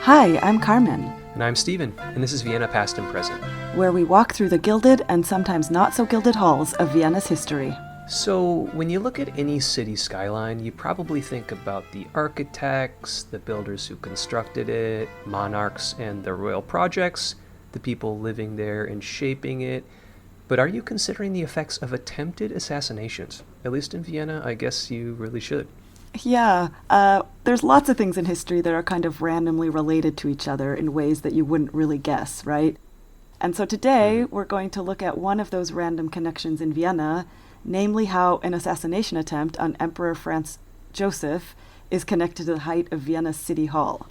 Hi, I'm Carmen, And I'm Steven, and this is Vienna Past and Present. where we walk through the gilded and sometimes not so gilded halls of Vienna's history. So, when you look at any city skyline, you probably think about the architects, the builders who constructed it, monarchs and the royal projects, the people living there and shaping it. But are you considering the effects of attempted assassinations? At least in Vienna, I guess you really should. Yeah, there's lots of things in history that are kind of randomly related to each other in ways that you wouldn't really guess, right? And so today, we're going to look at one of those random connections in Vienna, namely how an assassination attempt on Emperor Franz Joseph is connected to the height of Vienna's City Hall.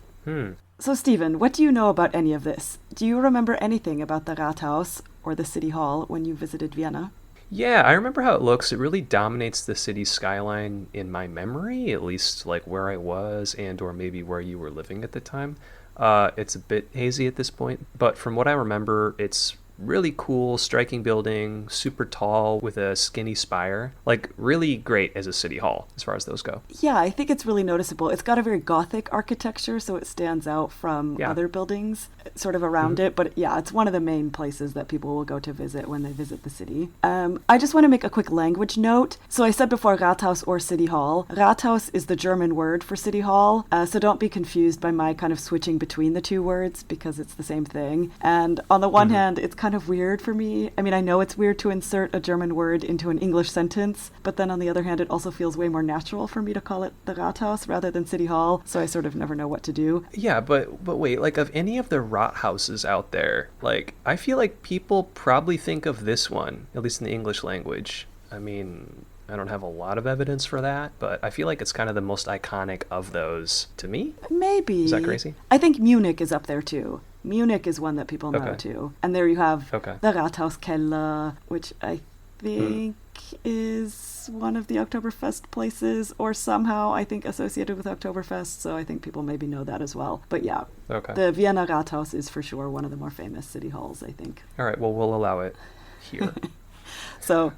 So, Stephen, what do you know about any of this? Do you remember anything about the Rathaus, or the City Hall, when you visited Vienna? Yeah, I remember how it looks. It really dominates the city skyline in my memory, at least like where I was and or maybe where you were living at the time. It's a bit hazy at this point, but from what I remember, it's really cool, striking building, super tall with a skinny spire. Like really great as a city hall as far as those go. Yeah, I think it's really noticeable. It's got a very Gothic architecture, so it stands out from other buildings sort of around it. But yeah, it's one of the main places that people will go to visit when they visit the city. I just want to make a quick language note. So I said before Rathaus or City Hall. Rathaus is the German word for City Hall, so don't be confused by my kind of switching between the two words because it's the same thing. And on the one hand, it's kind of weird for me. I mean, I know it's weird to insert a German word into an English sentence, but then on the other hand, it also feels way more natural for me to call it the Rathaus rather than City Hall, so I sort of never know what to do. Yeah, but wait, like of any of the Rathauses out there, like I feel like people probably think of this one, at least in the English language. I mean, I don't have a lot of evidence for that, but I feel like it's kind of the most iconic of those to me. Maybe. Is that crazy? I think Munich is up there too. Munich is one that people know too. And there you have the Rathauskeller, which I think is one of the Oktoberfest places, or somehow I think associated with Oktoberfest, so I think people maybe know that as well. But yeah, the Vienna Rathaus is for sure one of the more famous city halls, I think. All right, well, we'll allow it here. So,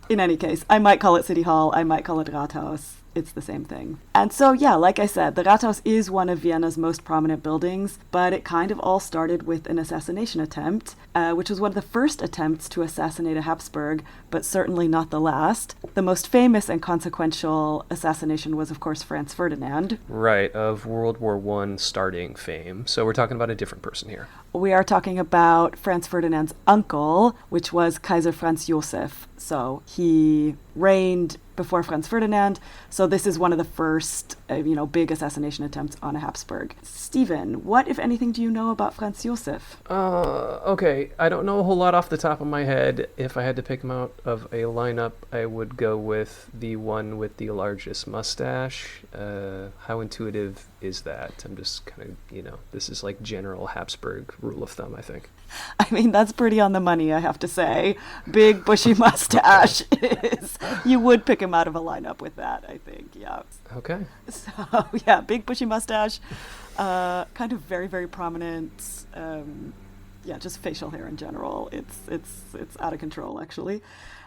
in any case, I might call it City Hall, I might call it Rathaus. It's the same thing. And so, yeah, like I said, the Rathaus is one of Vienna's most prominent buildings, but it kind of all started with an assassination attempt, which was one of the first attempts to assassinate a Habsburg, but certainly not the last. The most famous and consequential assassination was, of course, Franz Ferdinand. Right, of World War I starting fame. So we're talking about a different person here. We are talking about Franz Ferdinand's uncle, which was Kaiser Franz Joseph. So he reigned before Franz Ferdinand. So this is one of the first, big assassination attempts on a Habsburg. Stephen, what, if anything, do you know about Franz Joseph? Okay. I don't know a whole lot off the top of my head. If I had to pick him out of a lineup, I would go with the one with the largest mustache. How intuitive is that? I'm just kind of, this is like general Habsburg rule of thumb, I think. I mean, that's pretty on the money, I have to say. Big, bushy mustache is... You would pick him out of a lineup with that, I think, yeah. Okay. So, yeah, big, bushy mustache, kind of very, very prominent, just facial hair in general. It's out of control, actually.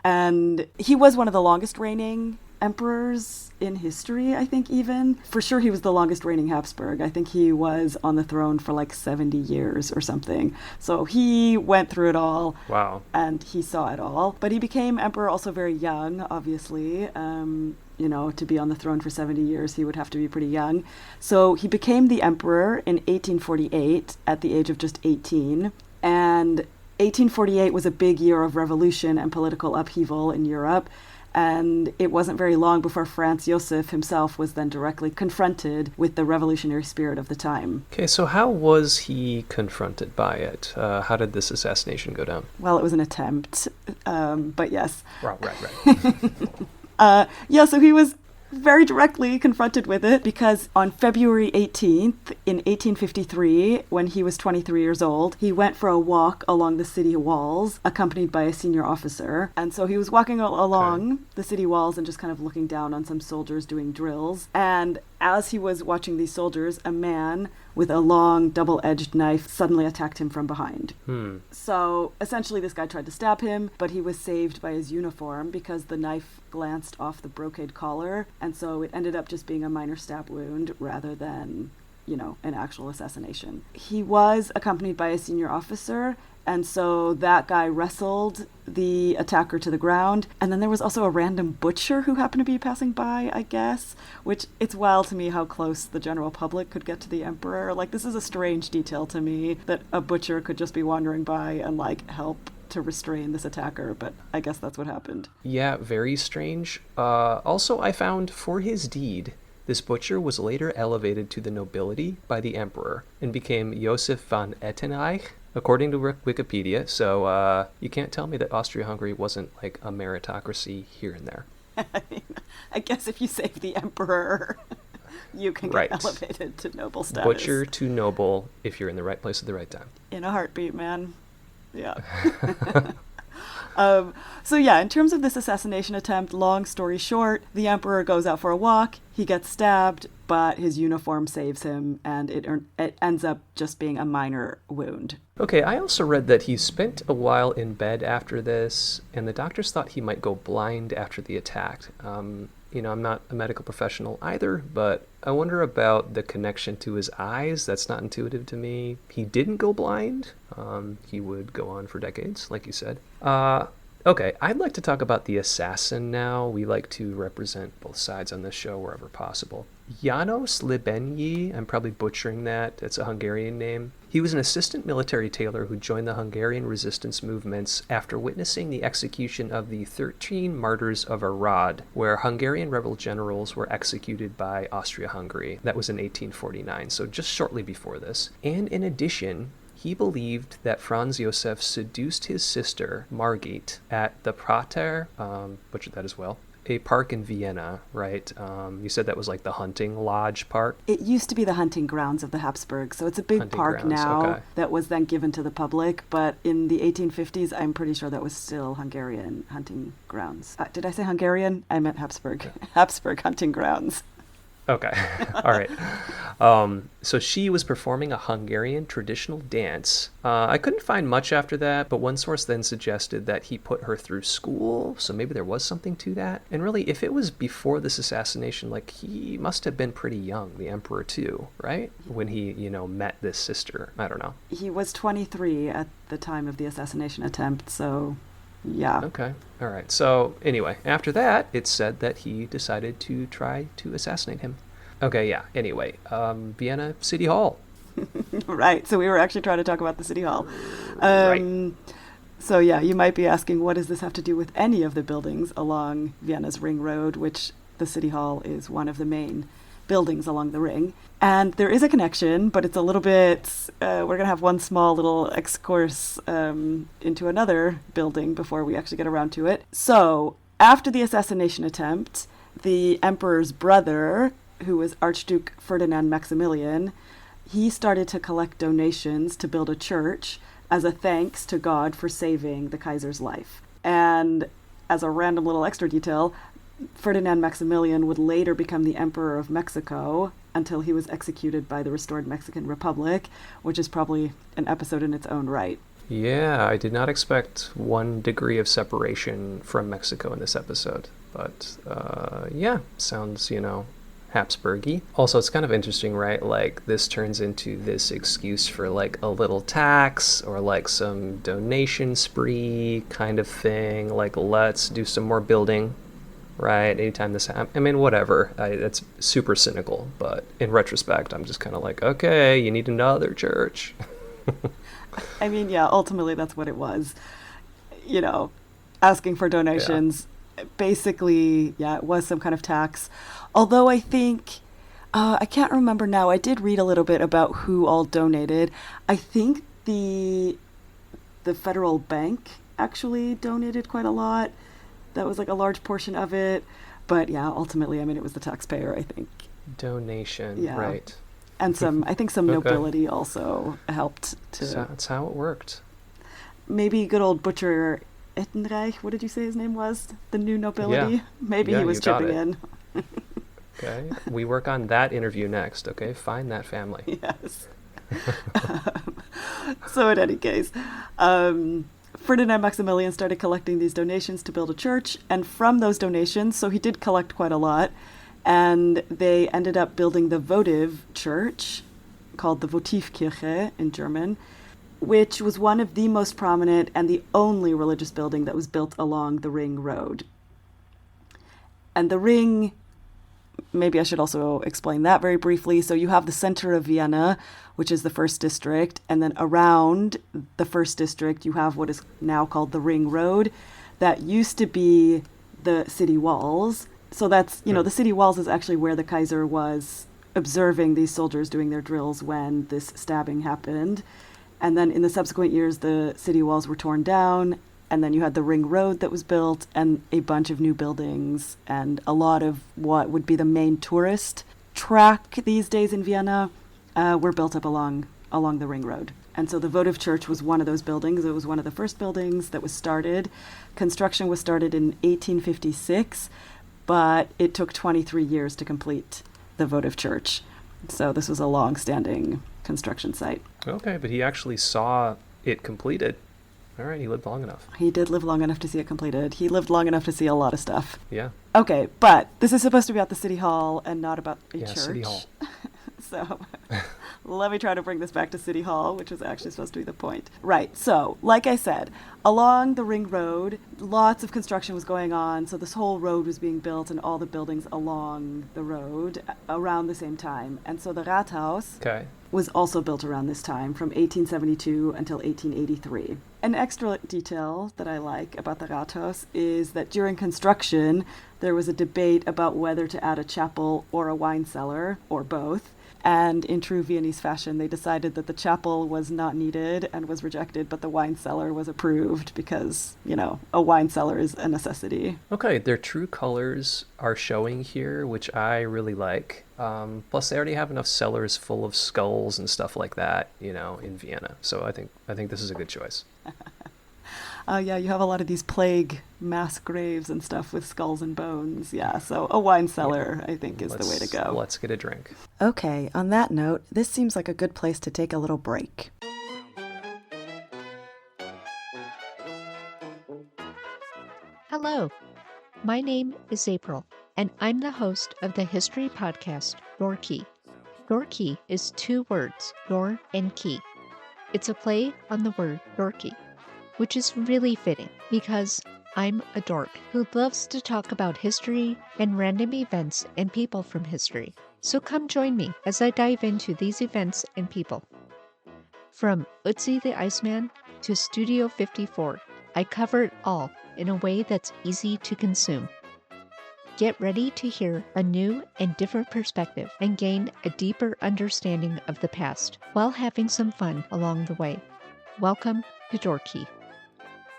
And he was one of the longest reigning emperors in history, I think, even. For sure, he was the longest reigning Habsburg. I think he was on the throne for like 70 years or something. So he went through it all. Wow. And he saw it all. But he became emperor also very young, obviously. To be on the throne for 70 years, he would have to be pretty young. So he became the emperor in 1848 at the age of just 18. And 1848 was a big year of revolution and political upheaval in Europe. And it wasn't very long before Franz Joseph himself was then directly confronted with the revolutionary spirit of the time. Okay, so how was he confronted by it? How did this assassination go down? Well, it was an attempt, but yes. Right. So he was very directly confronted with it because on February 18th in 1853, when he was 23 years old, he went for a walk along the city walls accompanied by a senior officer. And so he was walking along the city walls and just kind of looking down on some soldiers doing drills. And as he was watching these soldiers, a man with a long double-edged knife suddenly attacked him from behind. So essentially this guy tried to stab him, but he was saved by his uniform because the knife glanced off the brocade collar, and so it ended up just being a minor stab wound rather than an actual assassination. He was accompanied by a senior officer, and so that guy wrestled the attacker to the ground. And then there was also a random butcher who happened to be passing by, I guess, which it's wild to me how close the general public could get to the emperor. Like, this is a strange detail to me, that a butcher could just be wandering by and, like, help to restrain this attacker, but I guess that's what happened. Yeah, very strange. Also, I found for his deed, this butcher was later elevated to the nobility by the emperor and became Josef von Ettenreich, according to Wikipedia. So you can't tell me that Austria-Hungary wasn't like a meritocracy here and there. I guess if you save the emperor, you can get elevated to noble status. Butcher to noble if you're in the right place at the right time. In a heartbeat, man. Yeah. So yeah, in terms of this assassination attempt, long story short, the emperor goes out for a walk, he gets stabbed, but his uniform saves him, and it ends up just being a minor wound. Okay, I also read that he spent a while in bed after this, and the doctors thought he might go blind after the attack. I'm not a medical professional either, but I wonder about the connection to his eyes. That's not intuitive to me. He didn't go blind. He would go on for decades, like you said. Okay, I'd like to talk about the assassin now. We like to represent both sides on this show wherever possible. János Libenyi, I'm probably butchering that. It's a Hungarian name. He was an assistant military tailor who joined the Hungarian resistance movements after witnessing the execution of the 13 martyrs of Arad, where Hungarian rebel generals were executed by Austria-Hungary. That was in 1849, so just shortly before this. And in addition, he believed that Franz Josef seduced his sister, Margit, at the Prater, butchered that as well, a park in Vienna, right? You said that was like the hunting lodge park? It used to be the hunting grounds of the Habsburgs, so it's a big park now that was then given to the public, but in the 1850s, I'm pretty sure that was still Hungarian hunting grounds. Did I say Hungarian? I meant Habsburg. Habsburg hunting grounds. Okay. All right. So she was performing a Hungarian traditional dance. I couldn't find much after that, but one source then suggested that he put her through school, so maybe there was something to that. And really, if it was before this assassination, like, he must have been pretty young, the emperor too, right? When he, met this sister. I don't know. He was 23 at the time of the assassination attempt, so... yeah. Okay. All right. So anyway, after that, it's said that he decided to try to assassinate him. Okay. Yeah. Anyway, Vienna City Hall. Right. So we were actually trying to talk about the City Hall. Right. So yeah, you might be asking, what does this have to do with any of the buildings along Vienna's Ring Road, which the City Hall is one of the main buildings along the ring. And there is a connection, but it's a little bit, we're going to have one small little excursus into another building before we actually get around to it. So after the assassination attempt, the emperor's brother, who was Archduke Ferdinand Maximilian, he started to collect donations to build a church as a thanks to God for saving the Kaiser's life. And as a random little extra detail, Ferdinand Maximilian would later become the Emperor of Mexico until he was executed by the restored Mexican Republic, which is probably an episode in its own right. Yeah, I did not expect 1 degree of separation from Mexico in this episode. But, yeah, sounds, Habsburgy. Also, it's kind of interesting, right? Like, this turns into this excuse for, like, a little tax or, like, some donation spree kind of thing. Like, let's do some more building. Right, anytime this happens, I mean, whatever. That's super cynical, but in retrospect, I'm just kind of like, okay, you need another church. I mean, yeah, ultimately that's what it was. Asking for donations. Yeah. Basically, yeah, it was some kind of tax. Although I think, I can't remember now, I did read a little bit about who all donated. I think the federal bank actually donated quite a lot. That was like a large portion of it. But yeah, ultimately, I mean, it was the taxpayer, I think. Donation, yeah. Right. And I think some nobility also helped to... So that's how it worked. Maybe good old Butcher Ettenreich, what did you say his name was? The new nobility? Yeah. Maybe he was chipping in. Okay, we work on that interview next, okay? Find that family. Yes. So in any case... Ferdinand Maximilian started collecting these donations to build a church, and from those donations, so he did collect quite a lot, and they ended up building the votive church, called the Votivkirche in German, which was one of the most prominent and the only religious building that was built along the Ring Road. And the Ring, maybe I should also explain that very briefly. So you have the center of Vienna, which is the first district, and then around the first district you have what is now called the Ring Road. That used to be the city walls. So that's, the city walls is actually where the Kaiser was observing these soldiers doing their drills when this stabbing happened. And then in the subsequent years, the city walls were torn down, and then you had the Ring Road that was built, and a bunch of new buildings, and a lot of what would be the main tourist track these days in Vienna were built up along the Ring Road. And so the votive church was one of those buildings. It was one of the first buildings that was started. Construction was started in 1856, but it took 23 years to complete the votive church. So this was a long-standing construction site. Okay, but he actually saw it completed. All right, he lived long enough. He did live long enough to see it completed. He lived long enough to see a lot of stuff. Yeah. Okay, but this is supposed to be about the city hall and not about a church. City hall. So let me try to bring this back to City Hall, which was actually supposed to be the point. Right, so like I said, along the Ring Road, lots of construction was going on. So this whole road was being built and all the buildings along the road around the same time. And so the Rathaus was also built around this time from 1872 until 1883. An extra detail that I like about the Rathaus is that during construction, there was a debate about whether to add a chapel or a wine cellar, or both. And in true Viennese fashion, they decided that the chapel was not needed and was rejected, but the wine cellar was approved because, a wine cellar is a necessity. Okay, their true colors are showing here, which I really like. Plus, they already have enough cellars full of skulls and stuff like that, in Vienna. So I think this is a good choice. Yeah, you have a lot of these plague mass graves and stuff with skulls and bones. Yeah, so a wine cellar, I think, is the way to go. Let's get a drink. Okay, on that note, this seems like a good place to take a little break. Hello, my name is April, and I'm the host of the history podcast, Dorky. Dorky is 2 words, door and key. It's a play on the word dorky, which is really fitting because I'm a dork who loves to talk about history and random events and people from history. So come join me as I dive into these events and people. From Ötzi the Iceman to Studio 54, I cover it all in a way that's easy to consume. Get ready to hear a new and different perspective and gain a deeper understanding of the past while having some fun along the way. Welcome to Dorky.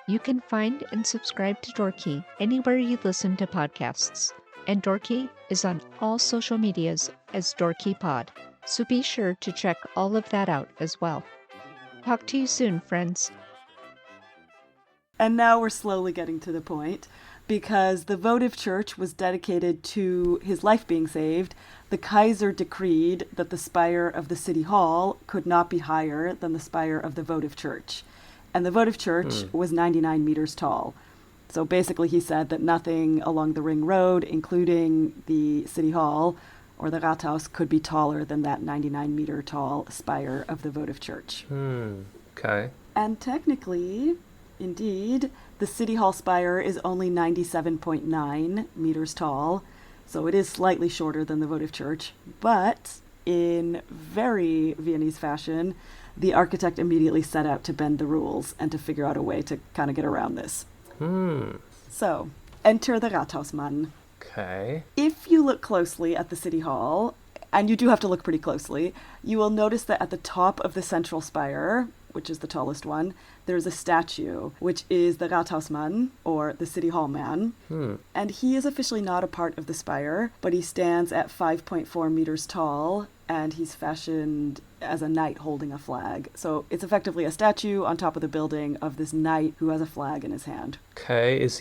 You can find and subscribe to Dorky anywhere you listen to podcasts. And Dorky is on all social medias as DorkyPod. So be sure to check all of that out as well. Talk to you soon, friends. And now we're slowly getting to the point. Because the votive church was dedicated to his life being saved, the Kaiser decreed that the spire of the city hall could not be higher than the spire of the votive church. And the votive church was 99 meters tall. So basically he said that nothing along the Ring Road, including the city hall or the Rathaus, could be taller than that 99-meter tall spire of the votive church. Okay. And technically, indeed, the city hall spire is only 97.9 meters tall, so it is slightly shorter than the votive church. But in very Viennese fashion, the architect immediately set out to bend the rules and to figure out a way to kind of get around this. So, enter the Rathausmann. Okay. If you look closely at the city hall, and you do have to look pretty closely, you will notice that at the top of the central spire, which is the tallest one, there's a statue, which is the Rathausmann, or the City Hall Man. And he is officially not a part of the spire, but he stands at 5.4 meters tall, and he's fashioned as a knight holding a flag. So it's effectively a statue on top of the building of this knight who has a flag in his hand. Okay, is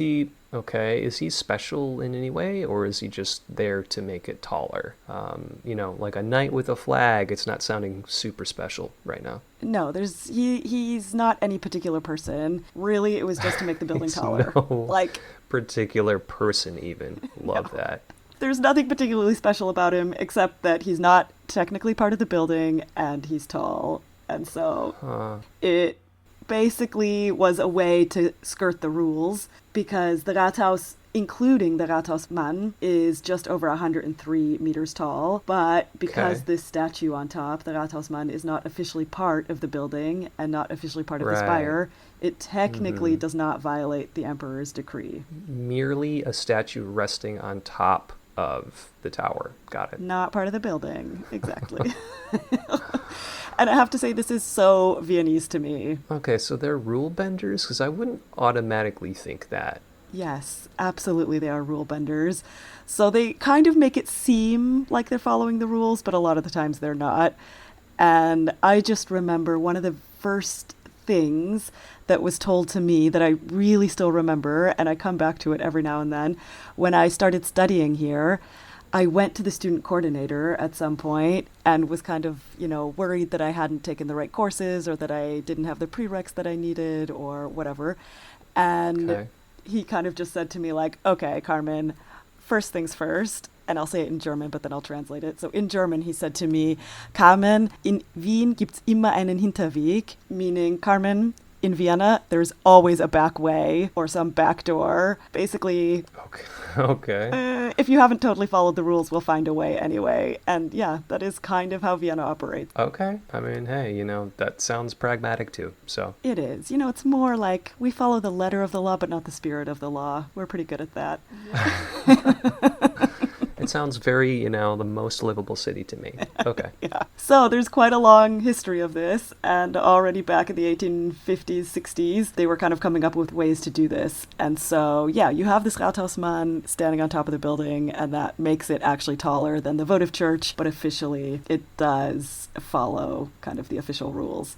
he special in any way, or is he just there to make it taller? Like a knight with a flag, it's not sounding super special right now. No, he's not any particular person. Really, it was just to make the building taller. No particular person even. Love that. There's nothing particularly special about him except that he's not technically part of the building and he's tall. And so it basically was a way to skirt the rules because the Rathaus, including the Rathausmann, is just over 103 meters tall. But because this statue on top, the Rathausmann, is not officially part of the building and not officially part of the spire, it technically does not violate the emperor's decree. Merely a statue resting on top of the tower. Got it. Not part of the building. Exactly. And I have to say, this is so Viennese to me. Okay, so they're rule benders? Because I wouldn't automatically think that. Yes, absolutely, they are rule benders. So they kind of make it seem like they're following the rules, but a lot of the times they're not. And I just remember one of the first things that was told to me that I really still remember, and I come back to it every now and then. When I started studying here, I went to the student coordinator at some point and was kind of, worried that I hadn't taken the right courses or that I didn't have the prereqs that I needed or whatever. And he kind of just said to me like, okay, Carmen, first things first. And I'll say it in German, but then I'll translate it. So in German, he said to me, Carmen, in Wien gibt's immer einen Hinterweg, meaning, Carmen, in Vienna, there's always a back way or some back door. Basically, if you haven't totally followed the rules, we'll find a way anyway. And yeah, that is kind of how Vienna operates. Okay. I mean, hey, that sounds pragmatic too, so. It is. It's more like we follow the letter of the law, but not the spirit of the law. We're pretty good at that. It sounds very, the most livable city to me. Okay. Yeah. So there's quite a long history of this, and already back in the 1850s, 60s, they were kind of coming up with ways to do this. And so, yeah, you have this Rathausmann standing on top of the building, and that makes it actually taller than the votive church, but officially it does follow kind of the official rules.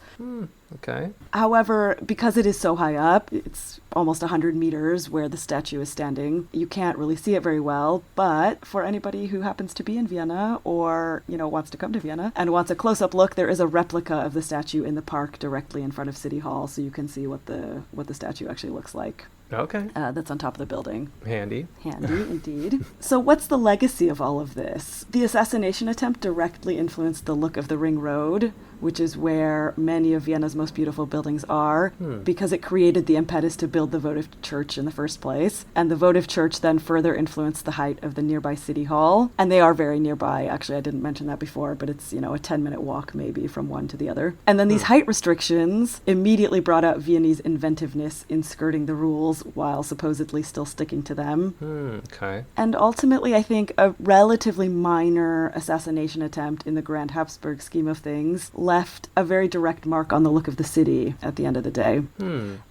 Okay. However, because it is so high up, it's almost 100 meters where the statue is standing, you can't really see it very well. But for anybody who happens to be in Vienna or, wants to come to Vienna and wants a close-up look, there is a replica of the statue in the park directly in front of City Hall, so you can see what the statue actually looks like. Okay. That's on top of the building. Handy. Handy, indeed. So what's the legacy of all of this? The assassination attempt directly influenced the look of the Ring Road, which is where many of Vienna's most beautiful buildings are, because it created the impetus to build the votive church in the first place. And the votive church then further influenced the height of the nearby City Hall. And they are very nearby. Actually, I didn't mention that before, but it's, a 10-minute walk maybe from one to the other. And then these height restrictions immediately brought out Viennese inventiveness in skirting the rules while supposedly still sticking to them. Okay. And ultimately, I think a relatively minor assassination attempt in the Grand Habsburg scheme of things left a very direct mark on the look of the city at the end of the day.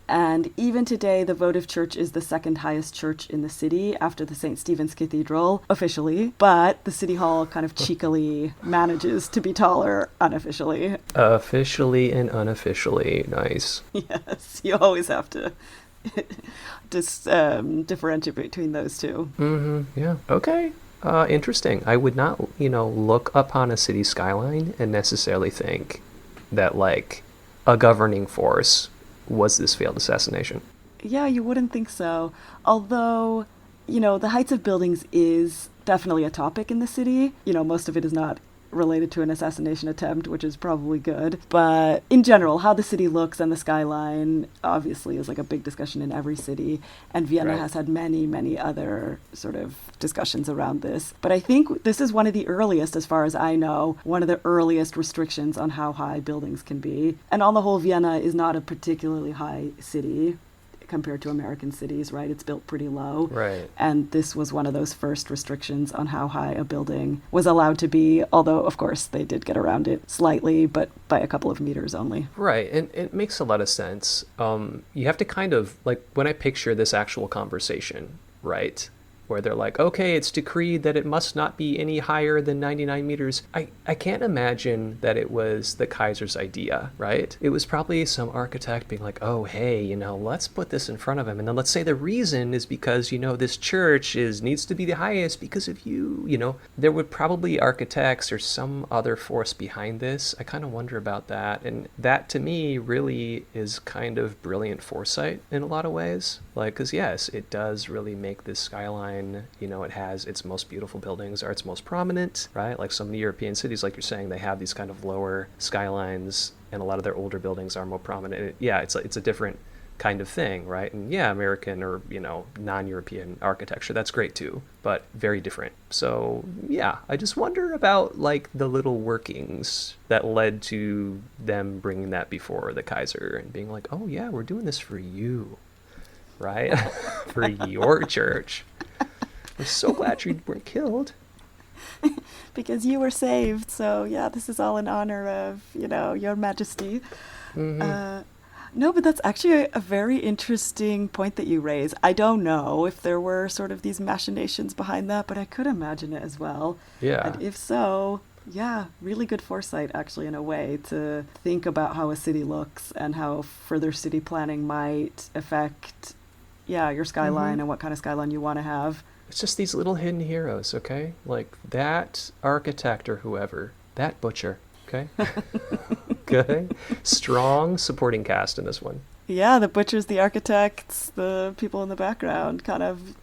And even today, the votive church is the second highest church in the city after the St. Stephen's Cathedral, officially. But the City Hall kind of cheekily manages to be taller unofficially. Officially and unofficially. Nice. Yes, you always have to differentiate between those two. Yeah. Okay. Interesting. I would not, look upon a city skyline and necessarily think that, a governing force was this failed assassination. Yeah, you wouldn't think so. Although, the heights of buildings is definitely a topic in the city. Most of it is not related to an assassination attempt, which is probably good. But in general, how the city looks and the skyline obviously is a big discussion in every city. And Vienna has had many, many other sort of discussions around this. But I think this is one of the earliest, as far as I know, one of the earliest restrictions on how high buildings can be. And on the whole, Vienna is not a particularly high city compared to American cities, right? It's built pretty low. Right. And this was one of those first restrictions on how high a building was allowed to be, although, of course, they did get around it slightly, but by a couple of meters only. Right, and it makes a lot of sense. You have to kind of, when I picture this actual conversation, right, where they're like, okay, it's decreed that it must not be any higher than 99 meters. I can't imagine that it was the Kaiser's idea, right? It was probably some architect being like, oh, hey, let's put this in front of him. And then let's say the reason is because, this church needs to be the highest because of you. There would probably architects or some other force behind this. I kind of wonder about that. And that, to me, really is kind of brilliant foresight in a lot of ways. Because, yes, it does really make this skyline skyline, it has its most beautiful buildings are its most prominent, right? Like so many European cities, like you're saying, they have these kind of lower skylines, and a lot of their older buildings are more prominent. It's a different kind of thing, right? And American or, non-European architecture, that's great too, but very different. So I just wonder about like the little workings that led to them bringing that before the Kaiser and being like, oh yeah, we're doing this for you, right? For your church. We're so glad you weren't killed. Because you were saved. So this is all in honor of, your majesty. Mm-hmm. No, but that's actually a very interesting point that you raise. I don't know if there were sort of these machinations behind that, but I could imagine it as well. Yeah. And if so, really good foresight, actually, in a way, to think about how a city looks and how further city planning might affect, your skyline and what kind of skyline you want to have. It's just these little hidden heroes, okay? Like that architect or whoever, that butcher, okay? Okay. Strong supporting cast in this one. Yeah, the butchers, the architects, the people in the background, kind of,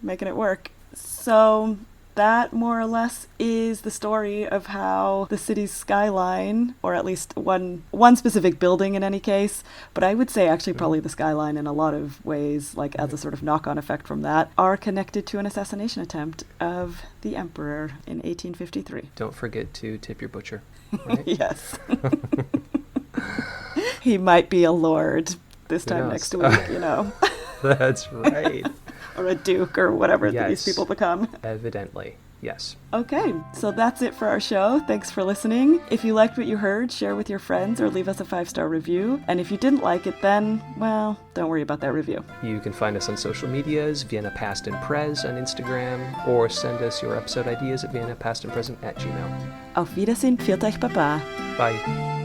making it work. So that more or less is the story of how the city's skyline, or at least one specific building in any case, but I would say actually probably the skyline in a lot of ways, like as a sort of knock-on effect from that, are connected to an assassination attempt of the emperor in 1853. Don't forget to tip your butcher. Right? Yes. He might be a lord this time next week, That's right. Or a duke or whatever these people become. Evidently, yes. Okay, so that's it for our show. Thanks for listening. If you liked what you heard, share with your friends or leave us a 5-star review. And if you didn't like it, then, well, don't worry about that review. You can find us on social medias, Vienna Past and Pres on Instagram, or send us your episode ideas at viennapastandpresent@gmail.com. Auf Wiedersehen, pfiat euch, Baba. Bye.